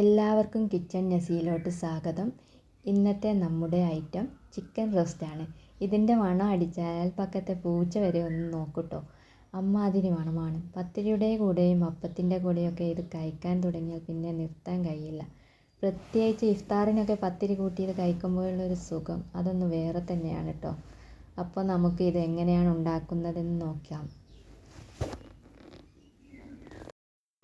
എല്ലാവർക്കും കിച്ചൺ നസിയിലോട്ട് സ്വാഗതം. ഇന്നത്തെ നമ്മുടെ ഐറ്റം ചിക്കൻ റോസ്റ്റാണ്. ഇതിൻ്റെ മണം അടിച്ചാൽ അയൽപ്പക്കത്തെ പൂച്ച വരെ ഒന്ന് നോക്കൂട്ടോ. അമ്മാതിരി മണമാണ്. പത്തിരിയുടെ കൂടെയും അപ്പത്തിൻ്റെ കൂടെയൊക്കെ ഇത് കഴിക്കാൻ തുടങ്ങിയാൽ പിന്നെ നിർത്താൻ കഴിയില്ല. പ്രത്യേകിച്ച് ഇഫ്താറിനൊക്കെ പത്തിരി കൂട്ടിയത് കഴിക്കുമ്പോഴുള്ളൊരു സുഖം അതൊന്ന് വേറെ തന്നെയാണ് കേട്ടോ. അപ്പോൾ നമുക്ക് ഇത് എങ്ങനെയാണ് ഉണ്ടാക്കുന്നതെന്ന് നോക്കാം.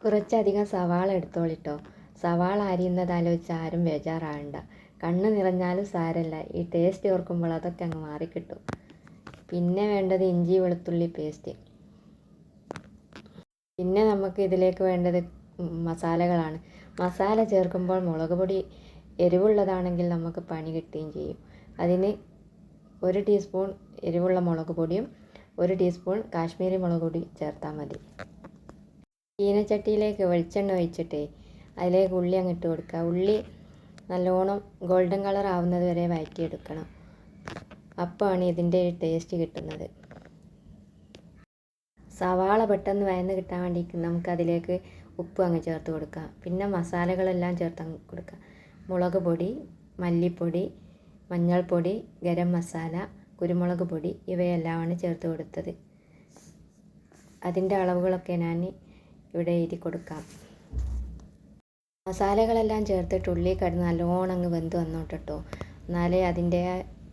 കുറച്ചധികം സവാള എടുത്തോളിട്ടോ. സവാള അരിയുന്നത് ആലോചിച്ച് ആരും ബേജാറാകണ്ട. കണ്ണ് നിറഞ്ഞാലും സാരമില്ല, ഈ ടേസ്റ്റ് ഓർക്കുമ്പോൾ അതൊക്കെ അങ്ങ് മാറിക്കിട്ടും. പിന്നെ വേണ്ടത് ഇഞ്ചി വെളുത്തുള്ളി പേസ്റ്റ്. പിന്നെ നമുക്ക് ഇതിലേക്ക് വേണ്ടത് മസാലകളാണ്. മസാല ചേർക്കുമ്പോൾ മുളക് പൊടി എരിവുള്ളതാണെങ്കിൽ നമുക്ക് പണി കിട്ടുകയും ചെയ്യും. അതിന് 1 ടീസ്പൂൺ എരിവുള്ള മുളക് പൊടിയും 1 ടീസ്പൂൺ കാശ്മീരി മുളക് പൊടി ചേർത്താൽ മതി. ചീനച്ചട്ടിയിലേക്ക് വെളിച്ചെണ്ണ ഒഴിച്ചിട്ട് അതിലേക്ക് ഉള്ളി അങ്ങിട്ട് കൊടുക്കുക. ഉള്ളി നല്ലോണം ഗോൾഡൻ കളർ ആവുന്നത് വരെ വഴറ്റിയെടുക്കണം. അപ്പോഴാണ് ഇതിൻ്റെ ടേസ്റ്റ് കിട്ടുന്നത്. സവാള പെട്ടെന്ന് വഴന്ന് കിട്ടാൻ വേണ്ടിയിട്ട് നമുക്കതിലേക്ക് ഉപ്പ് അങ്ങ് ചേർത്ത് കൊടുക്കുക. പിന്നെ മസാലകളെല്ലാം ചേർത്ത് അങ്ങ് കൊടുക്കുക. മുളക് പൊടി, മല്ലിപ്പൊടി, മഞ്ഞൾപ്പൊടി, ഗരം മസാല, കുരുമുളക് പൊടി ഇവയെല്ലാമാണ് ചേർത്ത് കൊടുത്തത്. അതിൻ്റെ അളവുകളൊക്കെ ഞാൻ ഇവിടെ എഴുതി കൊടുക്കാം. മസാലകളെല്ലാം ചേർത്തിട്ട് ഉള്ളി കിടന്ന് നല്ലോണം അങ്ങ് വെന്ത് വന്നോട്ടെ കേട്ടോ. എന്നാലേ അതിൻ്റെ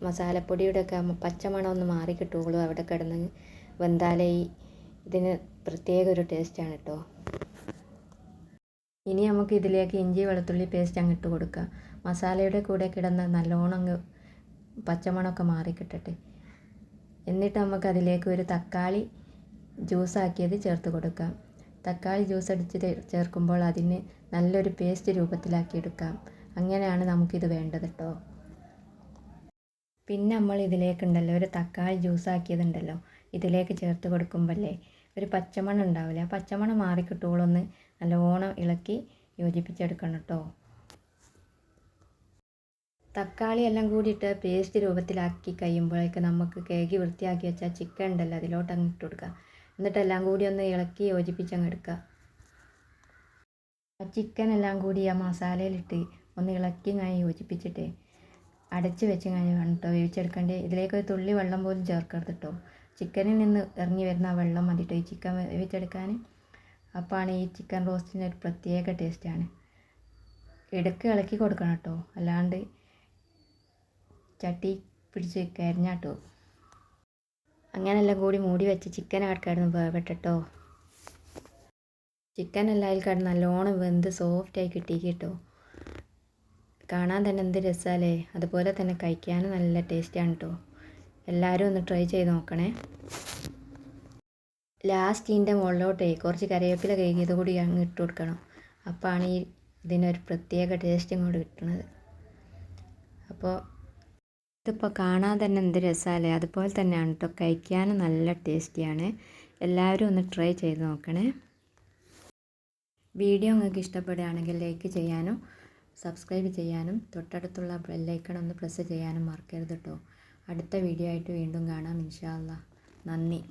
മസാലപ്പൊടിയുടെ ഒക്കെ പച്ചമണം ഒന്ന് മാറി കിട്ടുകയുള്ളൂ. അവിടെ കിടന്ന് വെന്താലേ ഇതിന് പ്രത്യേക ഒരു ടേസ്റ്റാണ് കേട്ടോ. ഇനി നമുക്ക് ഇതിലേക്ക് ഇഞ്ചി വെളുത്തുള്ളി പേസ്റ്റ് അങ്ങിട്ട് കൊടുക്കുക. മസാലയുടെ കൂടെ കിടന്ന് നല്ലോണം അങ്ങ് പച്ചമണമൊക്കെ മാറി കിട്ടട്ടെ. എന്നിട്ട് നമുക്ക് അതിലേക്ക് ഒരു തക്കാളി ജ്യൂസാക്കിയത് ചേർത്ത് കൊടുക്കാം. തക്കാളി ജ്യൂസ് അടിച്ച് ചേർക്കുമ്പോൾ അതിന് നല്ലൊരു പേസ്റ്റ് രൂപത്തിലാക്കിയെടുക്കാം. അങ്ങനെയാണ് നമുക്കിത് വേണ്ടത് കേട്ടോ. പിന്നെ നമ്മൾ ഇതിലേക്കുണ്ടല്ലോ ഒരു തക്കാളി ജ്യൂസാക്കിയതുണ്ടല്ലോ ഇതിലേക്ക് ചേർത്ത് കൊടുക്കുമ്പോഴല്ലേ ഒരു പച്ചമണം ഉണ്ടാവില്ല. ആ പച്ചമണം മാറിക്കിട്ടുകളൊന്ന് നല്ലോണം ഇളക്കി യോജിപ്പിച്ചെടുക്കണം കേട്ടോ. തക്കാളി എല്ലാം കൂടിയിട്ട് പേസ്റ്റ് രൂപത്തിലാക്കി കഴിയുമ്പോഴേക്ക് നമുക്ക് കേക്ക് വൃത്തിയാക്കി വെച്ചാൽ ചിക്കൻ ഉണ്ടല്ലോ അതിലോട്ട് അങ്ങ് ഇട്ട് കൊടുക്കുക. എന്നിട്ട് എല്ലാം കൂടി ഒന്ന് ഇളക്കി യോജിപ്പിച്ചങ്ങ് എടുക്കുക. ആ ചിക്കൻ എല്ലാം കൂടി ആ മസാലയിലിട്ട് ഒന്ന് ഇളക്കി കഴിഞ്ഞ് യോജിപ്പിച്ചിട്ട് അടച്ച് വെച്ച് കഴിഞ്ഞ് വേണം കേട്ടോ വേവിച്ചെടുക്കേണ്ടത്. ഇതിലേക്ക് ഒരു തുള്ളി വെള്ളം പോലും ചേർക്കരുത് കേട്ടോ. ചിക്കനിൽ നിന്ന് ഇറങ്ങി വരുന്ന ആ വെള്ളം മതിട്ടോ ഈ ചിക്കൻ വേവിച്ചെടുക്കാൻ. അപ്പോഴാണ് ഈ ചിക്കൻ റോസ്റ്റിന് ഒരു പ്രത്യേക ടേസ്റ്റാണ്. ഇടയ്ക്ക് ഇളക്കി കൊടുക്കണം കേട്ടോ, അല്ലാണ്ട് ചട്ടി പിടിച്ച് കരിഞ്ഞാട്ടോ. അങ്ങനെല്ലാം കൂടി മൂടി വെച്ച് ചിക്കൻ ആർക്കായിരുന്നു വേവട്ടോ. ചിക്കൻ എല്ലാം അതിൽ കിടന്ന് നല്ലോണം വെന്ത് സോഫ്റ്റായി കിട്ടി കേട്ടോ. കാണാൻ തന്നെ എന്ത് രസമല്ലേ, അതുപോലെ തന്നെ കഴിക്കാനും നല്ല ടേസ്റ്റാണ് കേട്ടോ. എല്ലാവരും ഒന്ന് ട്രൈ ചെയ്ത് നോക്കണേ. ലാസ്റ്റ് ഇതിൻ്റെ മുകളിലോട്ടേ കുറച്ച് കറിവേപ്പില കഴുകിയത് കൂടി അങ്ങ് ഇട്ട് കൊടുക്കണം. അപ്പോഴാണ് ഇതിനൊരു പ്രത്യേക ടേസ്റ്റും കൂടി കിട്ടുന്നത്. അപ്പോൾ ഇതിപ്പോൾ കാണാൻ തന്നെ എന്ത് രസമല്ലേ, അതുപോലെ തന്നെയാണ് കേട്ടോ കഴിക്കാനും നല്ല ടേസ്റ്റിയാണ്. എല്ലാവരും ഒന്ന് ട്രൈ ചെയ്ത് നോക്കണേ. വീഡിയോ നിങ്ങൾക്ക് ഇഷ്ടപ്പെടുകയാണെങ്കിൽ ലൈക്ക് ചെയ്യാനും സബ്സ്ക്രൈബ് ചെയ്യാനും തൊട്ടടുത്തുള്ള ബെല്ലൈക്കൺ ഒന്ന് പ്രസ് ചെയ്യാനും മറക്കരുത് കേട്ടോ. അടുത്ത വീഡിയോ ആയിട്ട് വീണ്ടും കാണാം ഇൻഷാ അല്ലാ. നന്ദി.